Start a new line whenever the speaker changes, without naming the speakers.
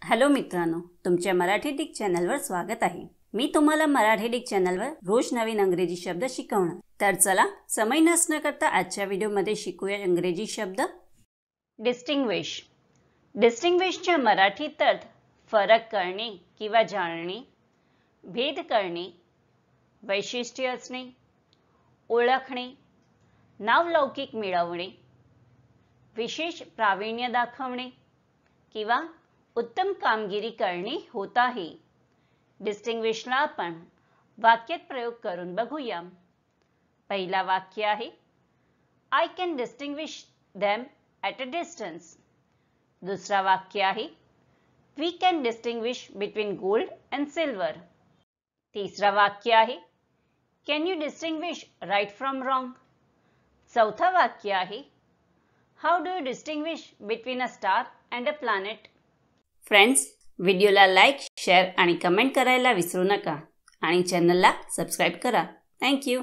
Hello मित्रांनो, तुमच्या Marathi Dick चॅनलवर स्वागत आहे। मी तुम्हाला मराठी डिक चॅनलवर रोज नवीन इंग्रजी शब्द शिकवणार। तर चला समय नष्ट न करता आजच्या व्हिडिओमध्ये शिकूया इंग्रजी शब्द। डिस्टिंग्विश। डिस्टिंग्विशचा मराठीत अर्थ फरक करणे किंवा जाणणे, भेद करणे, वैशिष्ट्य असणे, ओळखणे, नावलौकिक मिळवणे, विशेष प्रावीण्य दाखवणे किंवा उत्तम कामगिरी करणे होत आहे। डिस्टिंग्विशला आपण वाक्यात प्रयोग करून बघूया। पहिला वाक्य आहे I can distinguish them at a distance। दुसरा वाक्य आहे We can distinguish between gold and silver। तिसरा वाक्य आहे Can you distinguish right from wrong? चौथा वाक्य आहे How do you distinguish between a star and a planet? Friends, व्हिडिओला लाईक, शेअर आणि कमेंट करायला विसरू नका आणि चॅनलला सबस्क्राइब करा। Thank you.